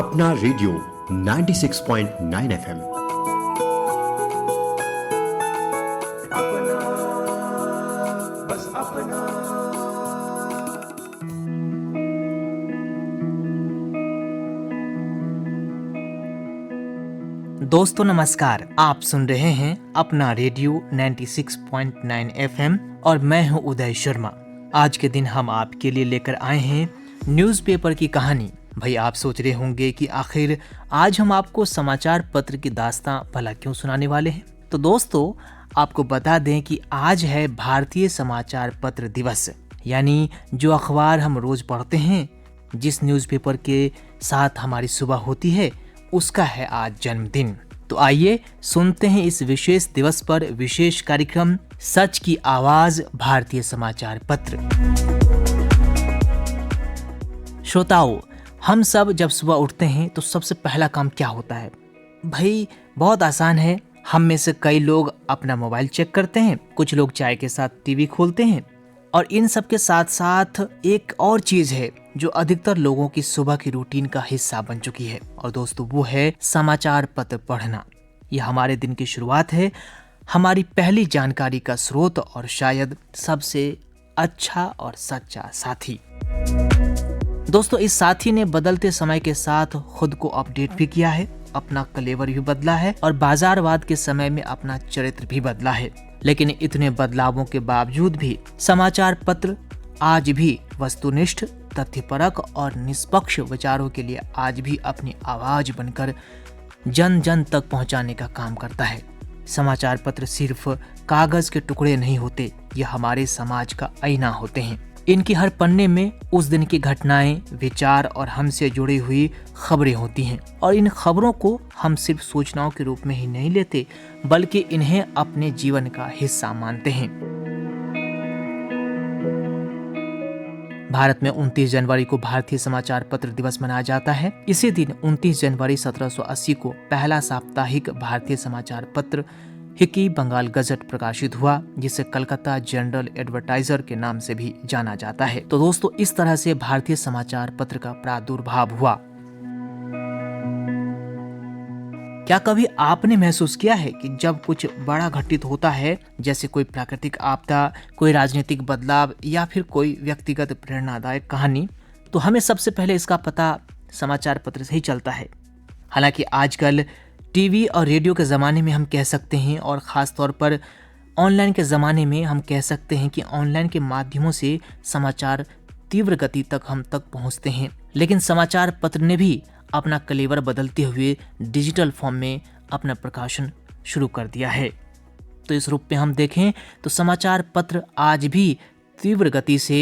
अपना radio 96.9 FM. अपना, बस अपना। दोस्तों नमस्कार, आप सुन रहे हैं अपना रेडियो 96.9 एफएम और मैं हूं उदय शर्मा। आज के दिन हम आपके लिए लेकर आए हैं न्यूज़पेपर की कहानी। भाई आप सोच रहे होंगे कि आखिर आज हम आपको समाचार पत्र की दास्तां भला क्यों सुनाने वाले हैं। तो दोस्तों आपको बता दें कि आज है भारतीय समाचार पत्र दिवस, यानी जो अखबार हम रोज पढ़ते हैं, जिस न्यूज़पेपर के साथ हमारी सुबह होती है, उसका है आज जन्मदिन। तो आइए सुनते हैं इस विशेष दिवस पर विशेष कार्यक्रम सच की आवाज भारतीय समाचार पत्र। श्रोताओ, हम सब जब सुबह उठते हैं तो सबसे पहला काम क्या होता है? भाई बहुत आसान है। हम में से कई लोग अपना मोबाइल चेक करते हैं, कुछ लोग चाय के साथ टीवी खोलते हैं, और इन सब के साथ साथ एक और चीज है जो अधिकतर लोगों की सुबह की रूटीन का हिस्सा बन चुकी है, और दोस्तों वो है समाचार पत्र पढ़ना। यह हमारे दिन की शुरुआत है, हमारी पहली जानकारी का स्रोत और शायद सबसे अच्छा और सच्चा साथी। दोस्तों इस साथी ने बदलते समय के साथ खुद को अपडेट भी किया है, अपना कलेवर भी बदला है और बाजारवाद के समय में अपना चरित्र भी बदला है। लेकिन इतने बदलावों के बावजूद भी समाचार पत्र आज भी वस्तुनिष्ठ, तथ्यपरक और निष्पक्ष विचारों के लिए आज भी अपनी आवाज बनकर जन जन तक पहुंचाने का काम करता है। समाचार पत्र सिर्फ कागज के टुकड़े नहीं होते, यह हमारे समाज का आईना होते हैं। इनकी हर पन्ने में उस दिन की घटनाएं, विचार और हमसे जुड़ी हुई खबरें होती हैं, और इन खबरों को हम सिर्फ सूचनाओं के रूप में ही नहीं लेते, बल्कि इन्हें अपने जीवन का हिस्सा मानते हैं। भारत में 29 जनवरी को भारतीय समाचार पत्र दिवस मनाया जाता है। इसी दिन 29 जनवरी 1780 को पहला साप्ताहिक भारतीय समाचार पत्र हिकी बंगाल गजट प्रकाशित हुआ, जिसे कलकत्ता जनरल एडवर्टाइजर के नाम से भी जाना जाता है। तो दोस्तों इस तरह से भारतीय समाचार पत्र का प्रादुर्भाव हुआ। क्या कभी आपने महसूस किया है कि जब कुछ बड़ा घटित होता है, जैसे कोई प्राकृतिक आपदा, कोई राजनीतिक बदलाव या फिर कोई व्यक्तिगत प्रेरणादायक कहानी, तो हमें सबसे पहले इसका पता समाचार पत्र से ही चलता है। हालांकि आजकल टीवी और रेडियो के ज़माने में हम कह सकते हैं, और ख़ास तौर पर ऑनलाइन के ज़माने में हम कह सकते हैं कि ऑनलाइन के माध्यमों से समाचार तीव्र गति तक हम तक पहुंचते हैं। लेकिन समाचार पत्र ने भी अपना कलेवर बदलते हुए डिजिटल फॉर्म में अपना प्रकाशन शुरू कर दिया है। तो इस रूप में हम देखें तो समाचार पत्र आज भी तीव्र गति से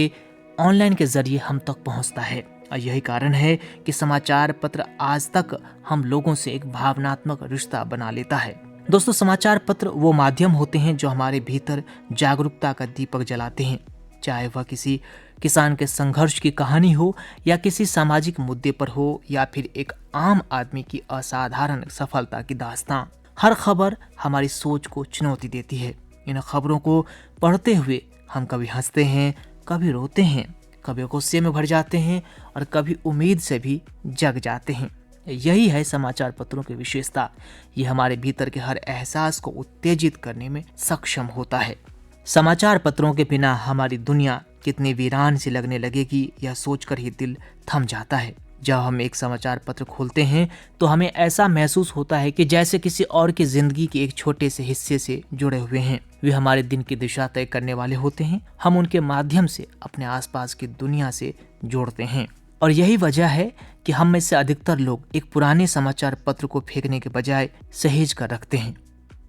ऑनलाइन के जरिए हम तक पहुंचता है, और यही कारण है कि समाचार पत्र आज तक हम लोगों से एक भावनात्मक रिश्ता बना लेता है। दोस्तों समाचार पत्र वो माध्यम होते हैं जो हमारे भीतर जागरूकता का दीपक जलाते हैं, चाहे वह किसी किसान के संघर्ष की कहानी हो, या किसी सामाजिक मुद्दे पर हो, या फिर एक आम आदमी की असाधारण सफलता की दास्तां। हर खबर हमारी सोच को चुनौती देती है। इन खबरों को पढ़ते हुए हम कभी हंसते हैं, कभी रोते हैं, कभी गुस्से में भर जाते हैं, और कभी उम्मीद से भी जग जाते हैं। यही है समाचार पत्रों की विशेषता। ये हमारे भीतर के हर एहसास को उत्तेजित करने में सक्षम होता है। समाचार पत्रों के बिना हमारी दुनिया कितनी वीरान सी लगने लगेगी, यह सोचकर ही दिल थम जाता है। जब हम एक समाचार पत्र खोलते हैं तो हमें ऐसा महसूस होता है कि जैसे किसी और की जिंदगी के एक छोटे से हिस्से से जुड़े हुए हैं। वे हमारे दिन की दिशा तय करने वाले होते हैं। हम उनके माध्यम से अपने आसपास की दुनिया से जोड़ते हैं, और यही वजह है कि हम में से अधिकतर लोग एक पुराने समाचार पत्र को फेंकने के बजाय सहेज कर रखते हैं,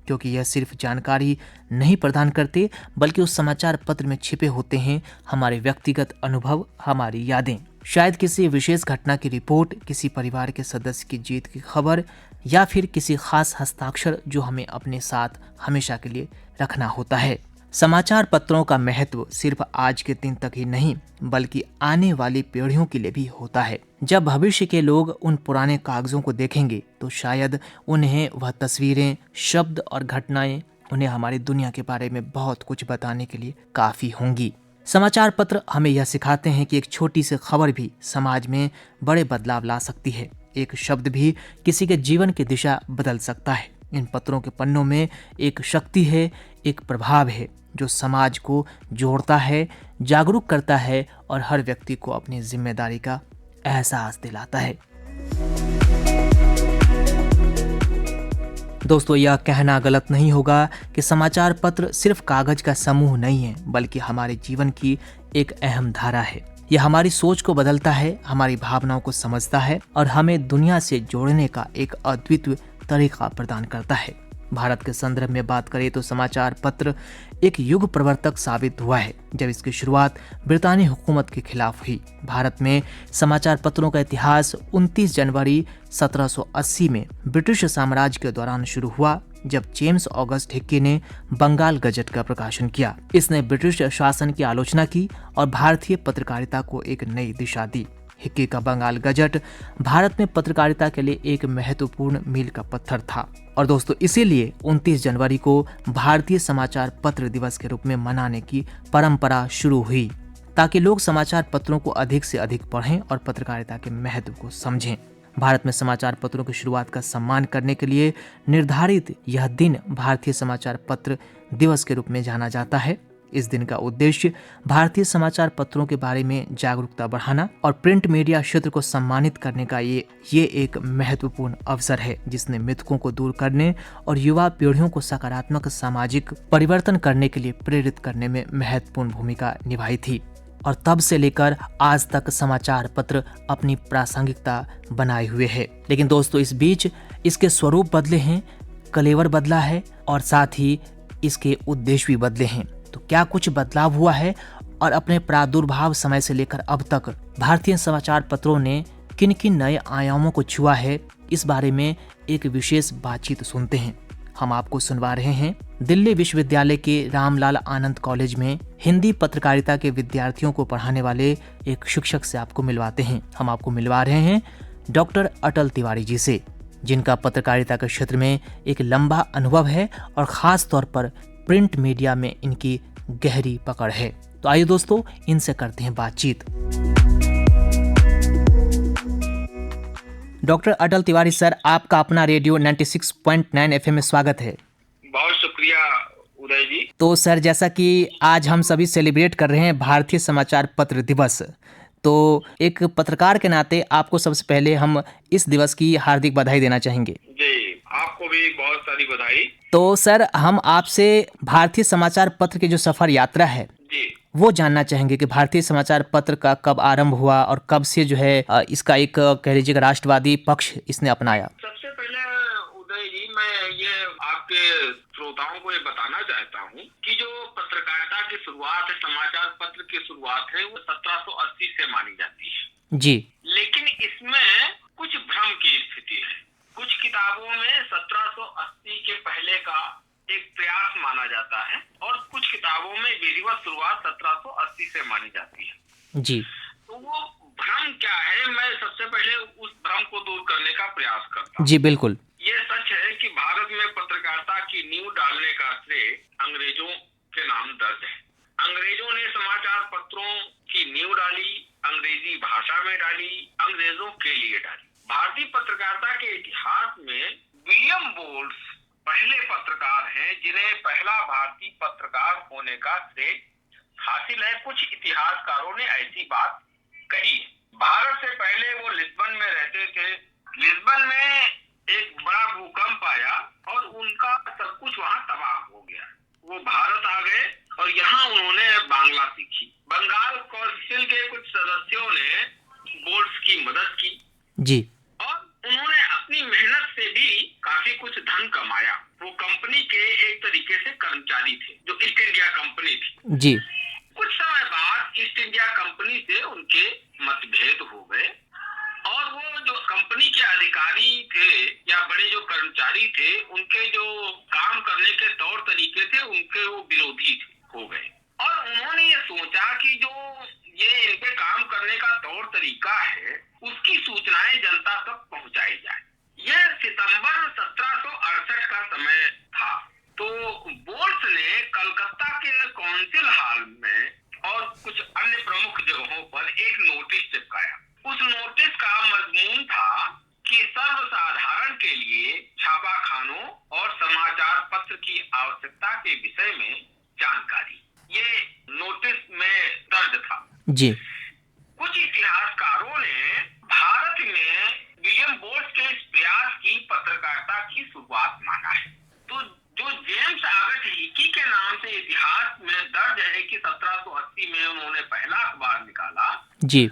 क्योंकि यह सिर्फ जानकारी नहीं प्रदान करते, बल्कि उस समाचार पत्र में छिपे होते हैं हमारे व्यक्तिगत अनुभव, हमारी यादें, शायद किसी विशेष घटना की रिपोर्ट, किसी परिवार के सदस्य की जीत की खबर, या फिर किसी खास हस्ताक्षर जो हमें अपने साथ हमेशा के लिए रखना होता है। समाचार पत्रों का महत्व सिर्फ आज के दिन तक ही नहीं, बल्कि आने वाली पीढ़ियों के लिए भी होता है। जब भविष्य के लोग उन पुराने कागजों को देखेंगे तो शायद उन्हें वह तस्वीरें, शब्द और घटनाएं उन्हें हमारी दुनिया के बारे में बहुत कुछ बताने के लिए काफी होंगी। समाचार पत्र हमें यह सिखाते हैं कि एक छोटी सी खबर भी समाज में बड़े बदलाव ला सकती है। एक शब्द भी किसी के जीवन की दिशा बदल सकता है। इन पत्रों के पन्नों में एक शक्ति है, एक प्रभाव है जो समाज को जोड़ता है, जागरूक करता है और हर व्यक्ति को अपनी जिम्मेदारी का एहसास दिलाता है। दोस्तों, यह कहना गलत नहीं होगा कि समाचार पत्र सिर्फ कागज का समूह नहीं है, बल्कि हमारे जीवन की एक अहम धारा है। यह हमारी सोच को बदलता है, हमारी भावनाओं को समझता है और हमें दुनिया से जोड़ने का एक अद्वितीय तरीका प्रदान करता है। भारत के संदर्भ में बात करें तो समाचार पत्र एक युग प्रवर्तक साबित हुआ है। जब इसकी शुरुआत ब्रितानी हुकूमत के खिलाफ हुई, भारत में समाचार पत्रों का इतिहास 29 जनवरी 1780 में ब्रिटिश साम्राज्य के दौरान शुरू हुआ, जब जेम्स ऑगस्ट हिक्की ने बंगाल गजट का प्रकाशन किया। इसने ब्रिटिश शासन की आलोचना की और भारतीय पत्रकारिता को एक नई दिशा दी। हिक्की का बंगाल गजट भारत में पत्रकारिता के लिए एक महत्वपूर्ण मील का पत्थर था और दोस्तों इसीलिए 29 जनवरी को भारतीय समाचार पत्र दिवस के रूप में मनाने की परंपरा शुरू हुई, ताकि लोग समाचार पत्रों को अधिक से अधिक पढ़ें और पत्रकारिता के महत्व को समझें। भारत में समाचार पत्रों की शुरुआत का सम्मान करने के लिए निर्धारित यह दिन भारतीय समाचार पत्र दिवस के रूप में जाना जाता है। इस दिन का उद्देश्य भारतीय समाचार पत्रों के बारे में जागरूकता बढ़ाना और प्रिंट मीडिया क्षेत्र को सम्मानित करने का ये एक महत्वपूर्ण अवसर है, जिसने मिथकों को दूर करने और युवा पीढ़ियों को सकारात्मक सामाजिक परिवर्तन करने के लिए प्रेरित करने में महत्वपूर्ण भूमिका निभाई थी। और तब से लेकर आज तक समाचार पत्र अपनी प्रासंगिकता बनाए हुए है। लेकिन दोस्तों, इस बीच इसके स्वरूप बदले हैं, कलेवर बदला है और साथ ही इसके उद्देश्य भी बदले हैं। तो क्या कुछ बदलाव हुआ है और अपने प्रादुर्भाव समय से लेकर अब तक भारतीय समाचार पत्रों ने किन किन नए आयामों को छुआ है, इस बारे में एक विशेष बातचीत सुनते हैं। हम आपको सुनवा रहे हैं दिल्ली विश्वविद्यालय के रामलाल आनंद कॉलेज में हिंदी पत्रकारिता के विद्यार्थियों को पढ़ाने वाले एक शिक्षक से आपको मिलवाते हैं। हम आपको मिलवा रहे हैं डॉक्टर अटल तिवारी जी से, जिनका पत्रकारिता के क्षेत्र में एक लंबा अनुभव है और खास तौर पर प्रिंट मीडिया में इनकी गहरी पकड़ है। तो आइए दोस्तों, इनसे करते हैं बातचीत। डॉक्टर अटल तिवारी सर, आपका अपना रेडियो 96.9 एफएम में स्वागत है। बहुत शुक्रिया उदय जी। तो सर, जैसा कि आज हम सभी सेलिब्रेट कर रहे हैं भारतीय समाचार पत्र दिवस, तो एक पत्रकार के नाते आपको सबसे पहले हम इस दिवस की हार्दिक बधाई देना चाहेंगे। जी, आपको भी बहुत सारी बधाई। तो सर, हम आपसे भारतीय समाचार पत्र की जो सफर यात्रा है जी, वो जानना चाहेंगे कि भारतीय समाचार पत्र का कब आरंभ हुआ और कब से जो है इसका एक कह लीजिएगा राष्ट्रवादी पक्ष इसने अपनाया। सबसे पहले उदय जी, मैं ये आपके श्रोताओं को ये बताना चाहता हूँ कि जो पत्रकारिता की शुरुआत है, समाचार पत्र की शुरुआत है, वो 1780 से मानी जाती है जी। लेकिन इसमें कुछ भ्रम की स्थिति है। कुछ किताबों में 1780 के पहले का एक प्रयास माना जाता है और कुछ किताबों में विधिवत शुरुआत 1780 से मानी जाती है जी। तो वो भ्रम क्या है, मैं सबसे पहले उस भ्रम को दूर करने का प्रयास करता हूँ। जी बिल्कुल। ये सच है कि भारत में पत्रकारिता की नींव डालने का श्रेय अंग्रेजों के नाम दर्ज है। अंग्रेजों ने समाचार पत्रों की नींव डाली, अंग्रेजी भाषा में डाली, अंग्रेजों के लिए डाली। भारतीय पत्रकारिता के इतिहास में विलियम बोल्स पहले पत्रकार हैं जिन्हें पहला भारतीय पत्रकार होने का श्रेय हासिल है। कुछ इतिहासकारों ने ऐसी बात कही। भारत से पहले वो लिस्बन में रहते थे। लिस्बन में एक बड़ा भूकंप आया और उनका सब कुछ वहाँ तबाह हो गया। वो भारत आ गए और यहाँ उन्होंने बांग्ला सीखी। बंगाल काउंसिल के कुछ सदस्यों ने बोल्स की मदद की जी। और उन्होंने अपनी मेहनत से भी काफी कुछ धन कमाया। वो कंपनी के एक तरीके से कर्मचारी थे, जो ईस्ट इंडिया कंपनी थी। जी। कुछ समय बाद ईस्ट इंडिया कंपनी से उनके मतभेद हो गए और वो जो कंपनी के अधिकारी थे या बड़े जो कर्मचारी थे, उनके जो काम करने के तौर तरीके थे, उनके वो विरोधी हो गए और उन्होंने ये सोचा कि जो ये इनके काम करने का तौर तरीका है, उसकी सूचनाएं जनता तक पहुंचाई जाए। यह सितंबर 1768 का समय था। तो बोल्स ने कलकत्ता के काउंसिल हॉल में और कुछ अन्य प्रमुख जगहों पर एक नोटिस चिपकाया। उस नोटिस का मजमून था जी कुछ इतिहासकारों ने भारत में विलियम बोर्स के इस प्रयास की पत्रकारिता की शुरुआत माना है। तो जो जेम्स ऑगस्ट हिकी के नाम से इतिहास में दर्ज है कि 1780 में उन्होंने पहला अखबार निकाला, जी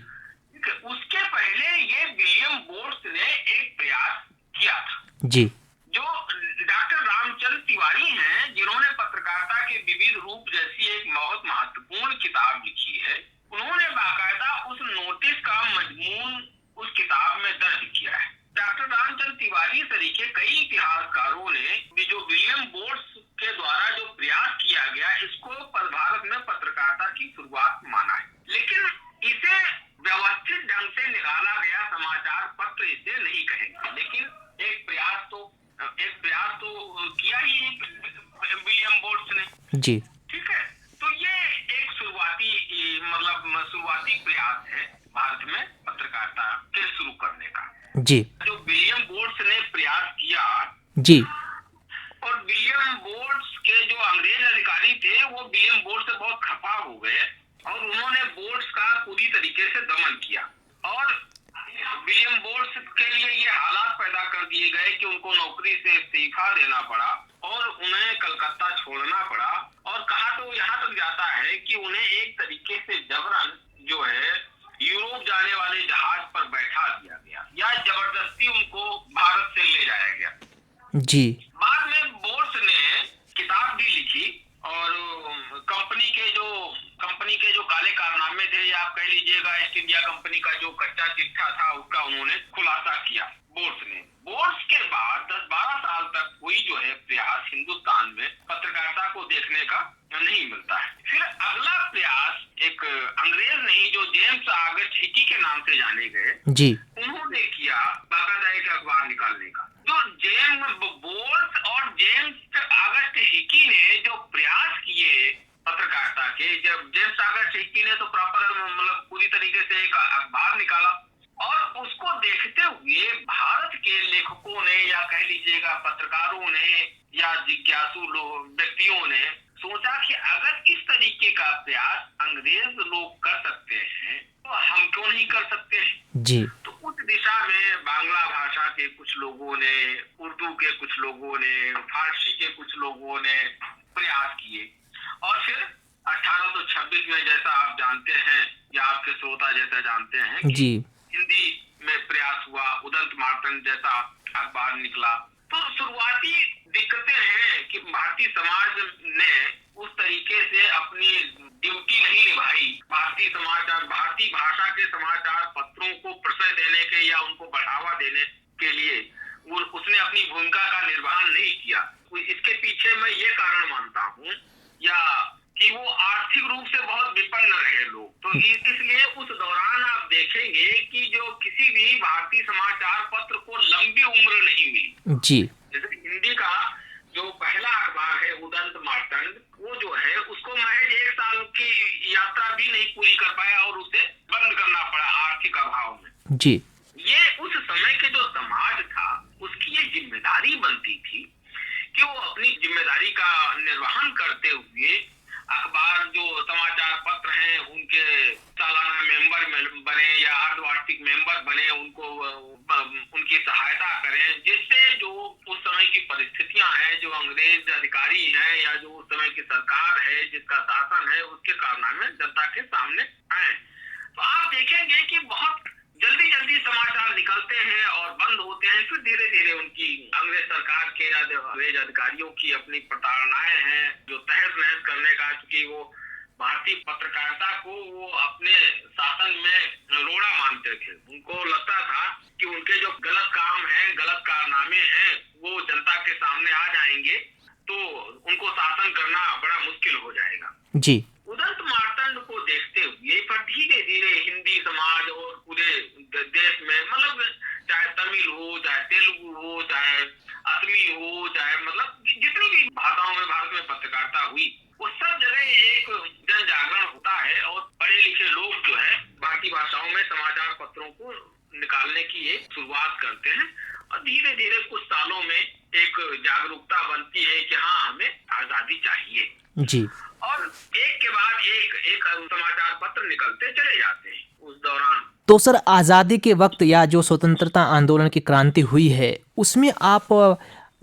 उसके पहले ये विलियम बोर्स ने एक प्रयास किया था। जी जो डॉक्टर रामचंद्र तिवारी हैं, जिन्होंने पत्रकारिता के विविध रूप जैसी एक बहुत महत्वपूर्ण किताब लिखी है, उन्होंने बाकायदा उस नोटिस का मजमून उस किताब में दर्ज किया है। डॉक्टर रामचंद्र तिवारी तरीके कई इतिहासकारों ने भी जो विलियम बोर्स के द्वारा जो प्रयास किया गया, इसको भारत में पत्रकारिता की शुरुआत माना है। लेकिन इसे व्यवस्थित ढंग से निकाला गया समाचार पत्र इसे नहीं कहेंगे, लेकिन एक प्रयास तो किया ही विलियम बोर्स ने। जी ठीक है, तो ये एक शुरुआती प्रयास है भारत में पत्रकारिता के शुरू करने का, जी जो विलियम बोर्स ने प्रयास किया। जी और विलियम बोर्स के जो अंग्रेज अधिकारी थे, वो विलियम बोर्स से बहुत खफा हो गए और उन्होंने बोर्स का पूरी तरीके से दमन किया। और विलियम बोर्स के लिए ये हालात पैदा कर दिए गए कि उनको नौकरी से इस्तीफा देना पड़ा और उन्हें कलकत्ता छोड़ना पड़ा। और कहा तो यहाँ तक जाता है कि उन्हें एक तरीके से जबरन जो है यूरोप जाने वाले जहाज पर बैठा दिया गया या जबरदस्ती उनको भारत से ले जाया गया। जी बाद में बोर्स ने किताब भी लिखी और कंपनी के जो काले कारनामे थे, या आप कह लीजिएगा ईस्ट इंडिया कंपनी का जो कच्चा चिट्ठा था, उसका उन्होंने खुलासा किया बोर्स ने। बोर्स के बाद 10-12 साल तक कोई जो है प्रयास हिंदुस्तान में पत्रकारिता को देखने का नहीं मिलता है। फिर अगला प्रयास एक अंग्रेज नहीं, जो जेम्स ऑगस्ट हिकी के नाम से जाने गए, जी उन्होंने किया बाकायदा एक अखबार निकालने का। जो जेम्स बोर्स और जेम्स ऑगस्ट हिकी ने जो प्रयास किए पत्रकारिता के, जब जेम्स ऑगस्ट हिकी ने तो प्रॉपर पूरी तरीके से एक अखबार निकाला और उसको देखते हुए भारत के लेखकों ने या कह लीजिएगा पत्रकारों ने या जिज्ञासु व्यक्तियों ने सोचा कि अगर इस तरीके का प्रयास अंग्रेज लोग कर सकते हैं तो हम क्यों नहीं कर सकते हैं। जी तो उस दिशा में बांग्ला भाषा के कुछ लोगों ने, उर्दू के कुछ लोगों ने, फारसी के कुछ लोगों ने प्रयास किए। और फिर 1826 में, जैसा आप जानते हैं या आपके श्रोता जैसा जानते हैं, कि जी हिंदी में प्रयास हुआ, उदंत मार्तंड जैसा अखबार निकला। तो शुरुआती दिक्कतें हैं कि भारतीय समाज ने उस तरीके से अपनी ड्यूटी नहीं निभाई। भारतीय भाषा के समाचार पत्रों को प्रश्रय देने के या उनको बढ़ावा देने के लिए उसने अपनी भूमिका का निर्वहन नहीं किया। इसके पीछे मैं ये कारण मानता हूँ या कि वो आर्थिक रूप से बहुत विपन्न रहे लोग। तो इसलिए उस दौरान आप देखेंगे कि जो किसी भी भारतीय समाचार पत्र को लंबी उम्र नहीं मिली। जी जैसे हिंदी का जो पहला अखबार है उदंत मार्तंड, वो जो है उसको महज 1 साल की यात्रा भी नहीं पूरी कर पाया और उसे बंद करना पड़ा आर्थिक अभाव में। जी ये उस समय के जो समाज था, उसकी ये जिम्मेदारी बनती थी कि वो अपनी जिम्मेदारी का निर्वहन करते हुए अखबार जो समाचार पत्र हैं उनके सालाना मेंबर बने या अर्धवार्षिक मेंबर बने, उनकी सहायता करें, जिससे जो उस समय की परिस्थितियां हैं, जो अंग्रेज अधिकारी हैं या जो उस समय की सरकार है जिसका शासन है, उसके कारनामे जनता के सामने आए। तो आप देखेंगे कि बहुत जल्दी समाचार निकलते हैं और बंद होते हैं। फिर धीरे धीरे उनकी अंग्रेज सरकार के अंग्रेज अधिकारियों की अपनी प्रताड़नाएं हैं जो तहस नहस करने का, क्योंकि वो भारतीय पत्रकारिता को वो अपने शासन में रोड़ा मानते थे। उनको लगता था कि उनके जो गलत काम है, गलत कारनामे हैं, वो जनता के सामने आ जाएंगे तो उनको शासन करना बड़ा मुश्किल हो जाएगा। जी उदंत मार्तंड को देखते हुए पर धीरे धीरे हिंदी समाज और पूरे देश में, मतलब चाहे तमिल हो, चाहे तेलुगु हो, चाहे असमी हो, चाहे मतलब जितनी भी भाषाओं में भारत में पत्रकारिता हुई, वो सब जगह एक जन जागरण होता है और पढ़े लिखे लोग जो है भारतीय भाषाओं में समाचार पत्रों को निकालने की एक शुरुआत करते हैं और धीरे धीरे कुछ सालों में एक जागरूकता बनती है कि हाँ, हमें आजादी चाहिए। जी और एक के बाद एक समाचार पत्र निकलते चले जाते हैं उस दौरान। तो सर, आज़ादी के वक्त या जो स्वतंत्रता आंदोलन की क्रांति हुई है, उसमें आप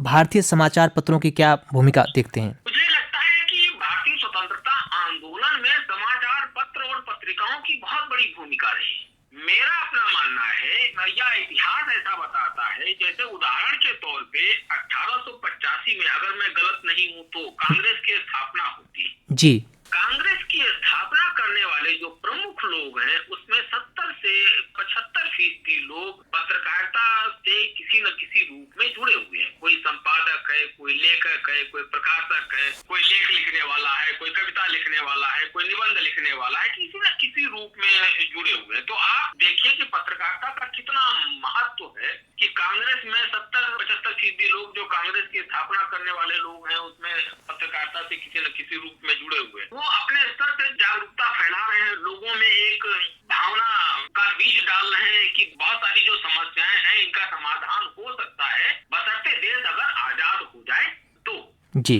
भारतीय समाचार पत्रों की क्या भूमिका देखते हैं? मुझे लगता है कि भारतीय स्वतंत्रता आंदोलन में समाचार पत्र और पत्रिकाओं की बहुत बड़ी भूमिका रही। मेरा अपना मानना है, या इतिहास ऐसा बताता है, जैसे उदाहरण के तौर पे 1885 में, अगर मैं गलत नहीं हूँ तो, कांग्रेस की स्थापना होती है। जी। कांग्रेस की स्थापना करने वाले जो प्रमुख लोग हैं, उसमें 70 से 75% लोग पत्रकारिता से किसी न किसी रूप में जुड़े हुए हैं। कोई संपादक है, कोई लेखक है, कोई प्रकाशक है, कोई लेख लिखने वाला है, कोई कविता लिखने वाला है, कोई निबंध लिखने वाला है, किसी न किसी रूप में जुड़े हुए हैं। तो आप देखिए कि पत्रकारिता का कितना महत्व है कि कांग्रेस में 70-75% लोग जो कांग्रेस की स्थापना करने वाले लोग हैं, उसमें पत्रकारिता से किसी न किसी रूप में जुड़े हुए हैं। वो अपने स्तर से जागरूकता फैला रहे हैं, लोगों में एक भावना का बीज डाल रहे हैं कि बहुत सारी जो समस्याएं हैं इनका समाधान हो सकता है, बशर्ते देश अगर आजाद हो जाए तो। जी।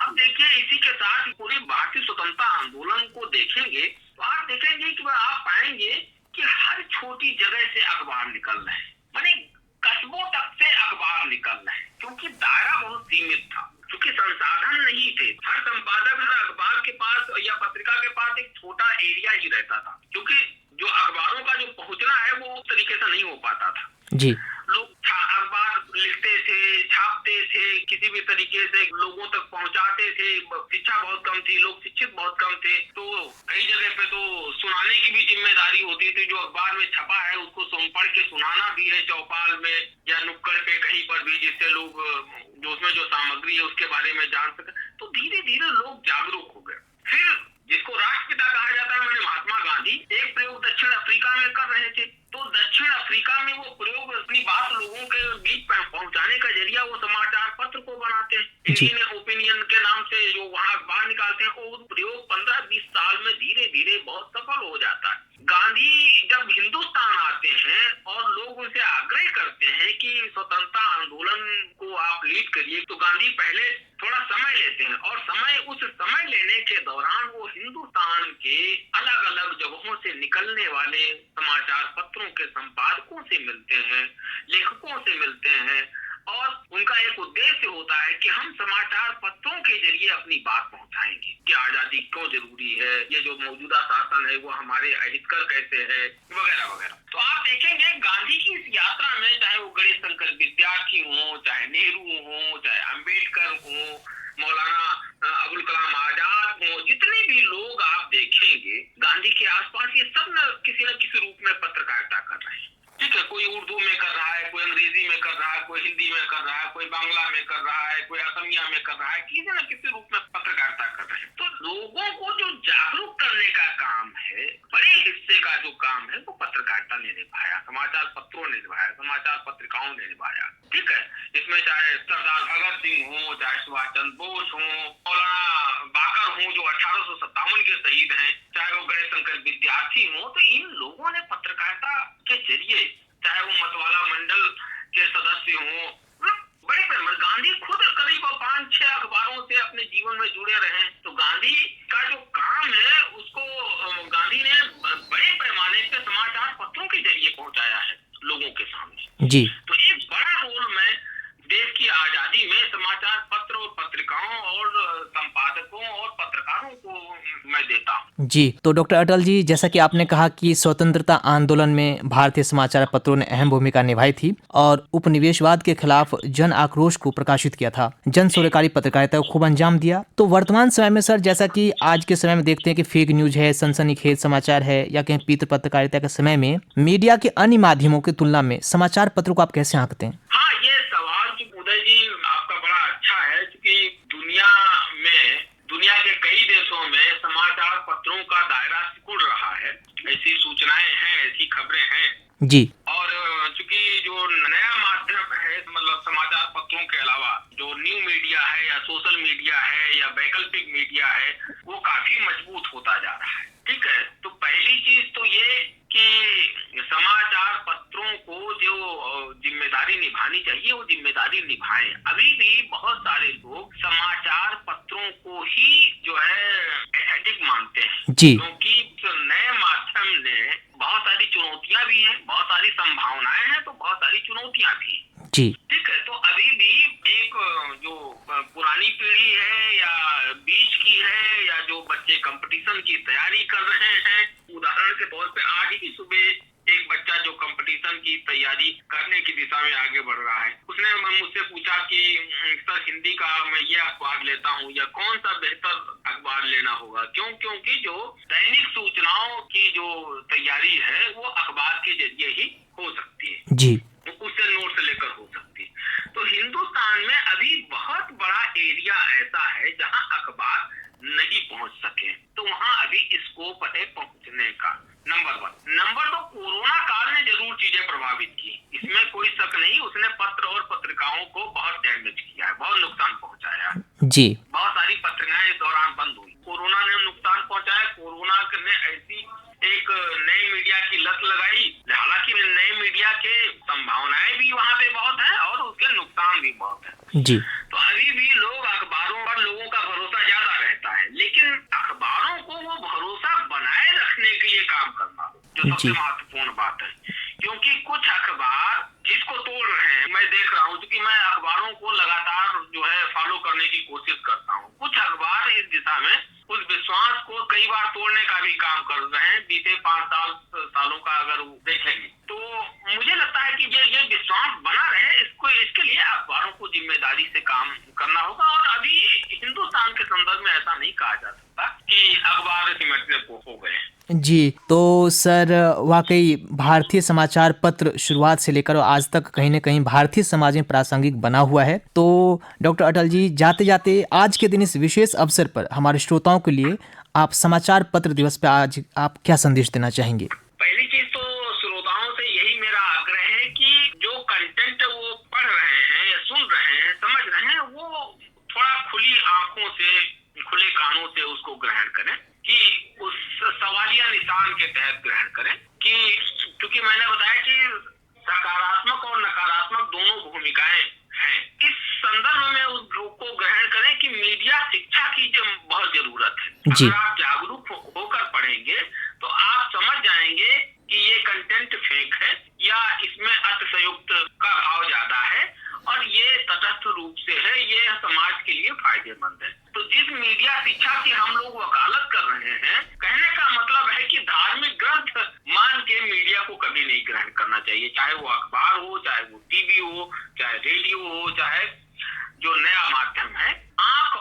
अब देखिए, इसी के साथ पूरी भारतीय स्वतंत्रता आंदोलन को देखेंगे तो आप देखेंगे कि आप पाएंगे कि हर छोटी जगह से अखबार निकल रहे हैं, माने कस्बों तक से अखबार निकल रहे हैं, क्योंकि दायरा बहुत सीमित था, क्योंकि संसाधन नहीं थे। हर संपादक, हर अखबार के पास या पत्रिका के पास एक छोटा एरिया ही रहता था, क्योंकि जो अखबारों का जो पहुंचना है वो उस तरीके से नहीं हो पाता था। जी। लोग अखबार लिखते थे, छापते थे, किसी भी तरीके से लोगों तक पहुंचाते थे। शिक्षा बहुत कम थी, लोग शिक्षित बहुत कम थे, तो कई जगह पे तो सुनाने की भी जिम्मेदारी होती थी। जो अखबार में छपा है उसको पढ़ के सुनाना भी है, चौपाल में या नुक्कड़ पे कहीं पर भी, जिससे लोग जो उसमें जो सामग्री है उसके बारे में जान सके। तो धीरे धीरे लोग जागरूक हो गए। फिर जिसको राष्ट्रपिता कहा जाता है, मैंने महात्मा गांधी एक प्रयोग दक्षिण अफ्रीका में कर रहे थे, तो दक्षिण अफ्रीका में वो प्रयोग अपनी बात लोगों के बीच पहुंचाने का जरिया वो समाचार पत्र को बनाते हैं, इंडियन ओपिनियन के नाम से जो वहाँ अखबार निकालते हैं। वो प्रयोग 15-20 साल में धीरे धीरे बहुत सफल हो जाता है। गांधी जब हिंदुस्तान आते हैं और लोग उनसे आग्रह करते हैं कि स्वतंत्रता आंदोलन को आप लीड करिए, तो गांधी पहले थोड़ा समय लेते हैं, और उस समय लेने के दौरान वो हिंदुस्तान के अलग अलग जगहों से निकलने वाले समाचार पत्रों के संपादकों से मिलते हैं, लेखकों से मिलते हैं, और उनका एक उद्देश्य होता है कि हम समाचार पत्रों के जरिए अपनी बात पहुंचाएंगे कि आजादी क्यों जरूरी है, ये जो मौजूदा शासन है वो हमारे अहितकर कैसे है, वगैरह वगैरह। तो आप देखेंगे गांधी की इस यात्रा में, चाहे वो गणेश शंकर विद्यार्थी हो, चाहे नेहरू हो, चाहे अम्बेडकर हो, मौलाना अबुल कलाम आजाद हो, जितने भी लोग आप देखेंगे गांधी के आसपास, ये सब न किसी रूप में पत्रकारिता कर रहे हैं। ठीक है, कोई उर्दू में कर रहा है, कोई अंग्रेजी में कर रहा है, कोई हिंदी में कर रहा है, कोई बांग्ला में कर रहा है, कोई असमिया में कर रहा है, किसी न किसी रूप में पत्रकारिता कर रहे हैं। तो लोगों को जो जागरूक करने का काम है, बड़े हिस्से का जो काम है, वो पत्रकारिता ने निभाया, समाचार पत्रों ने निभाया, समाचार पत्रिकाओं ने निभाया। ठीक है, इसमें चाहे सरदार भगत सिंह हो, चाहे सुभाष चंद्र बोस हो, मौलाना बाकर हो जो 1857 के शहीद हैं, चाहे वो गणेश शंकर विद्यार्थी हो, तो इन लोगों ने पत्रकारिता के जरिए, चाहे वो मतवाला मंडल के सदस्य हो, बड़े गांधी खुद करीब 5-6 अखबारों से अपने जीवन में जुड़े रहे। तो गांधी का जो काम है उसको गांधी ने बड़े पैमाने पे समाचार पत्रों के जरिए पहुंचाया है लोगों के सामने। जी। तो एक बड़ा रोल मैं देश की आजादी में समाचार पत्र और पत्रिकाओं और संपादकों और पत्रकारों को मैं देता हूँ। जी, तो डॉक्टर अटल जी, जैसा कि आपने कहा कि स्वतंत्रता आंदोलन में भारतीय समाचार पत्रों ने अहम भूमिका निभाई थी और उपनिवेशवाद के खिलाफ जन आक्रोश को प्रकाशित किया था, जन शौर्यकारी पत्रकारिता को खूब अंजाम दिया। तो वर्तमान समय में सर, जैसा कि आज के समय में देखते हैं कि फेक न्यूज है, सनसनीखेज समाचार है, या कहीं पीतृ पत्रकारिता के समय में मीडिया के अन्य माध्यमों की तुलना में समाचार पत्र को आप कैसे आंकते हैं? हाँ, ये सवाल उदय जी आपका बड़ा अच्छा है, क्योंकि दुनिया के कई देशों में समाचार पत्रों का दायरा सिकुड़ रहा है। ऐसी सूचनाएं हैं, ऐसी खबरें हैं जी। और चूंकि जो नया माध्यम है, मतलब समाचार पत्रों के अलावा जो न्यू मीडिया है या सोशल मीडिया है या वैकल्पिक मीडिया है, वो काफी मजबूत होता जा रहा है। ठीक है, तो पहली चीज तो ये कि समाचार पत्रों को जो जिम्मेदारी जिम्मेदारी निभानी चाहिए वो जिम्मेदारी निभाएं। अभी भी बहुत सारे लोग समाचार पत्रों को ही जो है एस्थेटिक मानते हैं जी क्योंकि नए माध्यम ने बहुत सारी चुनौतियां भी हैं, बहुत सारी संभावनाएं हैं तो बहुत सारी चुनौतियां भी हैं। जी ठीक है, तो अभी भी एक जो पुरानी पीढ़ी है या बीच की है या जो बच्चे कंपटीशन की तैयारी कर रहे हैं, उदाहरण के तौर पे आज ही सुबह एक बच्चा जो कंपटीशन की तैयारी करने की दिशा में आगे बढ़ रहा है, उसने मुझसे पूछा कि सर हिंदी का मैं ये अखबार लेता हूँ या कौन सा बेहतर अखबार लेना होगा। क्योंकि जो दैनिक सूचनाओं की जो तैयारी है वो अखबार के जरिए ही हो सकती है, जी उससे नोट्स लेकर हो सकती है। तो हिंदुस्तान में अभी बहुत बड़ा एरिया ऐसा है जहां अखबार नहीं पहुंच सके, तो वहां अभी स्कोप है पहुंचने का। नंबर 1। नंबर 2, कोरोना काल ने जरूर चीजें प्रभावित की, इसमें कोई शक नहीं। उसने पत्र और पत्रिकाओं को बहुत डैमेज किया है, बहुत नुकसान पहुंचाया है। जी बहुत सारी पत्रिकाएं इस दौरान बंद हुई। कोरोना ने नुकसान पहुंचाया, कोरोना ने ऐसी एक नई मीडिया की लत लगाई। हालांकि नए मीडिया के संभावनाएं भी वहां पे बहुत है और उसके नुकसान भी बहुत है। जी तो अभी भी लोग अखबारों पर लोगों का भरोसा ज्यादा रहता है, लेकिन अखबारों को वो भरोसा बनाए रखने के लिए काम करना हो जो सबसे जी। महत्वपूर्ण बात है। क्योंकि कुछ अखबार जिसको तोड़ रहे हैं, मैं देख रहा हूँ क्योंकि मैं अखबारों को लगातार जो है फॉलो करने की कोशिश करता हूँ। कुछ अखबार इस दिशा में उस विश्वास को कई बार तोड़ने का भी काम कर रहे हैं। बीते 5 सालों का अगर देखेंगे तो मुझे लगता है कि ये विश्वास बना रहे, इसके लिए अखबारों को जिम्मेदारी से काम करना होगा। और अभी हिंदुस्तान के संदर्भ में ऐसा नहीं कहा जा सकता कि अखबार सिमटने को हो गए। जी, तो सर वाकई भारतीय समाचार पत्र शुरुआत से लेकर आज तक कहीं न कहीं भारतीय समाज में प्रासंगिक बना हुआ है। तो डॉक्टर अटल जी, जाते जाते आज के दिन इस विशेष अवसर पर हमारे श्रोताओं के लिए आप समाचार पत्र दिवस पे आज आप क्या संदेश देना चाहेंगे? पहली चीज तो श्रोताओं से यही मेरा आग्रह है कि जो कंटेंट वो पढ़ रहे हैं या सुन रहे हैं, समझ रहे हैं, वो थोड़ा खुली आंखों से, खुले कानों से उसको ग्रहण करें, कि उस सवालिया निशान के तहत ग्रहण करें। कि क्योंकि मैंने बताया कि सकारात्मक और नकारात्मक दोनों भूमिकाएं हैं। इस संदर्भ में उस को ग्रहण करें कि मीडिया शिक्षा की जो बहुत जरूरत है। जी। अगर आप जागरूक होकर पढ़ेंगे तो आप समझ जाएंगे कि ये कंटेंट फेक है या इसमें अतिशयोक्त का भाव ज्यादा है और ये तटस्थ रूप से है, ये समाज के लिए फायदेमंद है। तो जिस मीडिया शिक्षा की हम लोग वकालत कर रहे हैं, कहने का मतलब है कि धार्मिक ग्रंथ मान के मीडिया को कभी नहीं ग्रहण करना चाहिए, चाहे वो अखबार हो, चाहे वो टीवी हो, चाहे रेडियो हो, चाहे जो नया माध्यम है। आंख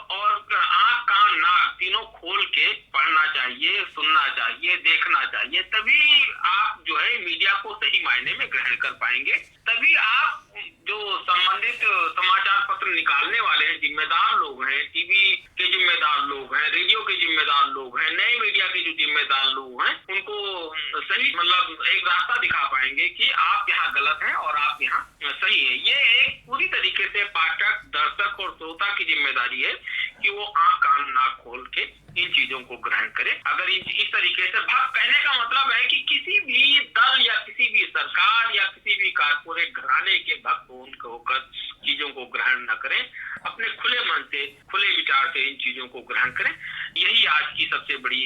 कान नाक तीनों खोल के पढ़ना चाहिए, सुनना चाहिए, देखना चाहिए, तभी आप जो है मीडिया को सही मायने में ग्रहण कर पाएंगे। तभी आप जो संबंधित समाचार पत्र निकालने वाले हैं, जिम्मेदार लोग हैं, टीवी के जिम्मेदार लोग हैं, रेडियो के जिम्मेदार लोग हैं, नए मीडिया के जो जिम्मेदार लोग हैं, उनको सही मतलब एक रास्ता दिखा पाएंगे कि आप यहाँ गलत हैं और आप यहाँ सही है। ये एक पूरी तरीके से पाठक, दर्शक और श्रोता की जिम्मेदारी है कि वो आंख कान नाक खोल के इन चीजों को ग्रहण करे। अगर इस तरीके से भक्त, कहने का मतलब है कि किसी भी दल या किसी भी सरकार या किसी भी कारपोरेट घराने के भक्त होकर चीजों को ग्रहण न करें, अपने खुले मन से, खुले विचार से इन चीजों को ग्रहण करें, यही आज की सबसे बड़ी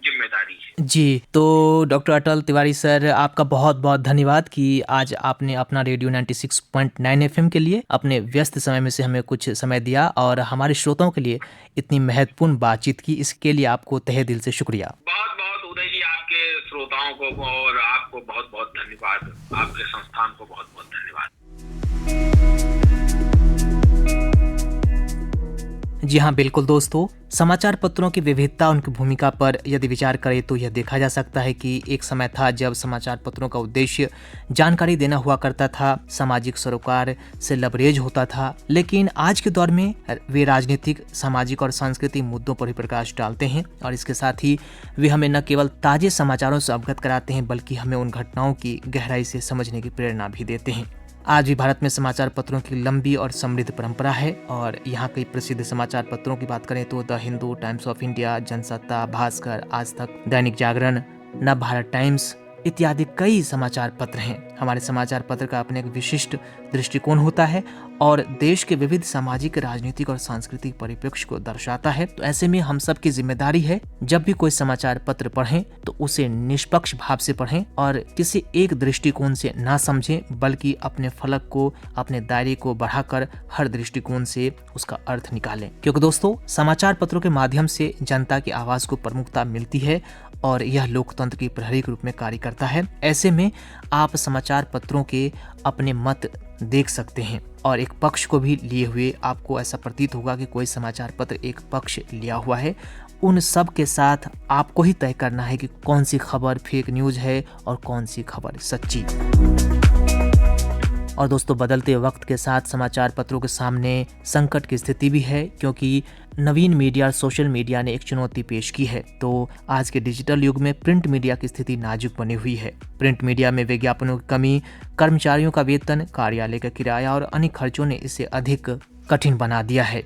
जिम्मेदारी है। जी, तो डॉक्टर अटल तिवारी सर, आपका बहुत बहुत धन्यवाद कि आज आपने अपना रेडियो 96.9 FM के लिए अपने व्यस्त समय में से हमें कुछ समय दिया और हमारे श्रोताओं के लिए इतनी महत्वपूर्ण बातचीत की। इसके लिए आपको तहे दिल से शुक्रिया। बहुत बहुत उदय जी, आपके श्रोताओं को और आपको बहुत बहुत धन्यवाद, आपके संस्थान को बहुत बहुत धन्यवाद। जी हाँ, बिल्कुल दोस्तों, समाचार पत्रों की विविधता, उनकी भूमिका पर यदि विचार करें तो यह देखा जा सकता है कि एक समय था जब समाचार पत्रों का उद्देश्य जानकारी देना हुआ करता था, सामाजिक सरोकार से लबरेज होता था। लेकिन आज के दौर में वे राजनीतिक, सामाजिक और सांस्कृतिक मुद्दों पर भी प्रकाश डालते हैं और इसके साथ ही वे हमें न केवल ताजे समाचारों से अवगत कराते हैं बल्कि हमें उन घटनाओं की गहराई से समझने की प्रेरणा भी देते हैं। आज भी भारत में समाचार पत्रों की लंबी और समृद्ध परंपरा है और यहाँ कई प्रसिद्ध समाचार पत्रों की बात करें तो the Hindu, times of India, Jansatta, Bhaskar, आज तक, दैनिक जागरण, नवभारत टाइम्स, इत्यादि कई समाचार पत्र हैं। हमारे समाचार पत्र का अपने एक विशिष्ट दृष्टिकोण होता है और देश के विविध सामाजिक, राजनीतिक और सांस्कृतिक परिप्रेक्ष्य को दर्शाता है। तो ऐसे में हम सब की जिम्मेदारी है, जब भी कोई समाचार पत्र पढ़ें तो उसे निष्पक्ष भाव से पढ़ें और किसी एक दृष्टिकोण से ना समझें, बल्कि अपने फलक को, अपने दायरे को बढ़ाकर हर दृष्टिकोण से उसका अर्थ निकालें। क्योंकि दोस्तों, समाचार पत्रों के माध्यम से जनता की आवाज को प्रमुखता मिलती है और यह लोकतंत्र की प्रहरी के रूप में कार्य करता है। ऐसे में आप समाचार पत्रों के अपने मत देख सकते हैं और एक पक्ष को भी लिए हुए आपको ऐसा प्रतीत होगा कि कोई समाचार पत्र एक पक्ष लिया हुआ है। उन सब के साथ आपको ही तय करना है कि कौन सी खबर फेक न्यूज है और कौन सी खबर सच्ची। और दोस्तों, बदलते वक्त के साथ समाचार पत्रों के सामने संकट की स्थिति भी है, क्योंकि नवीन मीडिया और सोशल मीडिया ने एक चुनौती पेश की है। तो आज के डिजिटल युग में प्रिंट मीडिया की स्थिति नाजुक बनी हुई है। प्रिंट मीडिया में विज्ञापनों की कमी, कर्मचारियों का वेतन, कार्यालय का किराया और अन्य खर्चों ने इसे अधिक कठिन बना दिया है।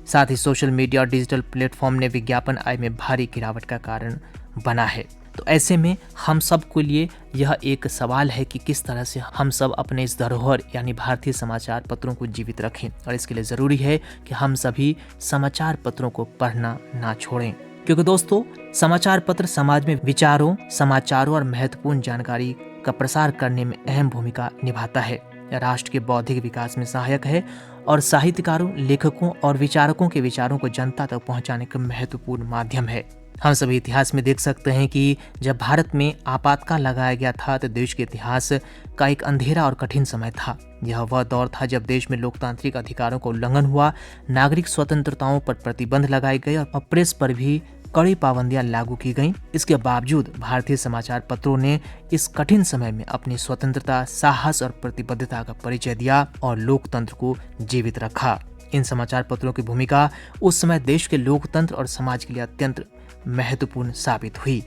साथ ही सोशल मीडिया और डिजिटल प्लेटफॉर्म ने विज्ञापन आय में भारी गिरावट का कारण बना है। तो ऐसे में हम सब के लिए यह एक सवाल है कि किस तरह से हम सब अपने इस धरोहर यानी भारतीय समाचार पत्रों को जीवित रखें, और इसके लिए जरूरी है कि हम सभी समाचार पत्रों को पढ़ना ना छोड़ें। क्योंकि दोस्तों, समाचार पत्र समाज में विचारों, समाचारों और महत्वपूर्ण जानकारी का प्रसार करने में अहम भूमिका निभाता है। यह राष्ट्र के बौद्धिक विकास में सहायक है और साहित्यकारों, लेखकों और विचारकों के विचारों को जनता तक पहुंचाने का महत्वपूर्ण माध्यम है। हम सभी इतिहास में देख सकते हैं कि जब भारत में आपातकाल लगाया गया था तो देश के इतिहास का एक अंधेरा और कठिन समय था। यह वह दौर था जब देश में लोकतांत्रिक अधिकारों का उल्लंघन हुआ, नागरिक स्वतंत्रताओं पर प्रतिबंध लगाए गए और प्रेस पर भी कड़ी पाबंदियां लागू की गईं। इसके बावजूद भारतीय समाचार पत्रों ने इस कठिन समय में अपनी स्वतंत्रता, साहस और प्रतिबद्धता का परिचय दिया और लोकतंत्र को जीवित रखा। इन समाचार पत्रों की भूमिका उस समय देश के लोकतंत्र और समाज के लिए अत्यंत महत्वपूर्ण साबित हुई।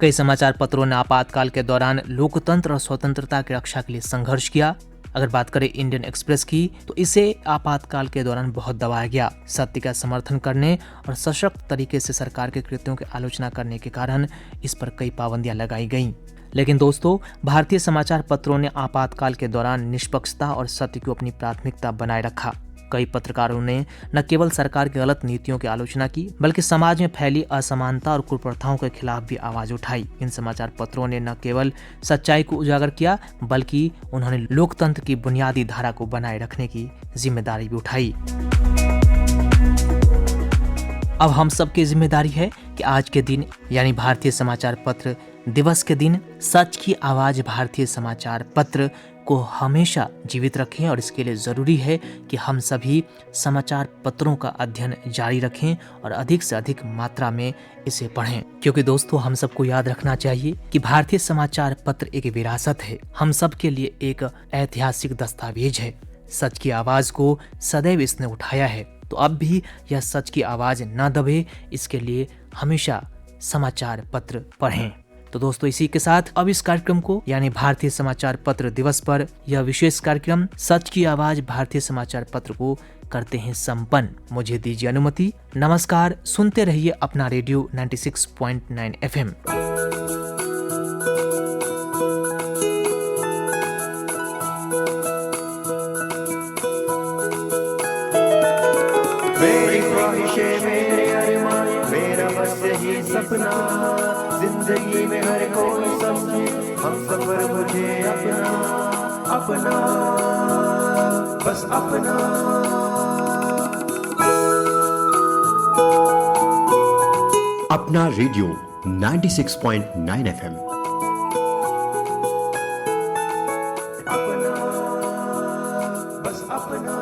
कई समाचार पत्रों ने आपातकाल के दौरान लोकतंत्र और स्वतंत्रता की रक्षा के लिए संघर्ष किया। अगर बात करें इंडियन एक्सप्रेस की, तो इसे आपातकाल के दौरान बहुत दबाया गया। सत्य का समर्थन करने और सशक्त तरीके से सरकार के कृत्यों की आलोचना करने के कारण इस पर कई पाबंदियां लगाई गईं। लेकिन दोस्तों, भारतीय समाचार पत्रों ने आपातकाल के दौरान निष्पक्षता और सत्य को अपनी प्राथमिकता बनाए रखा। कई पत्रकारों ने न केवल सरकार की गलत नीतियों की आलोचना की, बल्कि समाज में फैली असमानता और कुप्रथाओं के खिलाफ भी आवाज उठाई। इन समाचार पत्रों ने न केवल सच्चाई को उजागर किया, बल्कि उन्होंने लोकतंत्र की बुनियादी धारा को बनाए रखने की जिम्मेदारी भी उठाई। अब हम सबकी जिम्मेदारी है कि आज के दिन यानी भारतीय समाचार पत्र दिवस के दिन सच की आवाज भारतीय समाचार पत्र को हमेशा जीवित रखें, और इसके लिए जरूरी है कि हम सभी समाचार पत्रों का अध्ययन जारी रखें और अधिक से अधिक मात्रा में इसे पढ़ें। क्योंकि दोस्तों, हम सबको याद रखना चाहिए कि भारतीय समाचार पत्र एक विरासत है, हम सब के लिए एक ऐतिहासिक दस्तावेज है। सच की आवाज को सदैव इसने उठाया है, तो अब भी यह सच की आवाज न दबे, इसके लिए हमेशा समाचार पत्र पढ़ें। तो दोस्तों, इसी के साथ अब इस कार्यक्रम को यानी भारतीय समाचार पत्र दिवस पर यह विशेष कार्यक्रम सच की आवाज भारतीय समाचार पत्र को करते हैं संपन्न। मुझे दीजिए अनुमति। नमस्कार, सुनते रहिए अपना रेडियो 96.9 FM। मेरी ख्वाहिशें, मेरे अरमान, मेरा बस यही सपना, जिंदगी में हर कोई समझे हम सफर मुझे अपना अपना, बस अपना। अपना रेडियो 96.9 FM। अपना, बस अपना।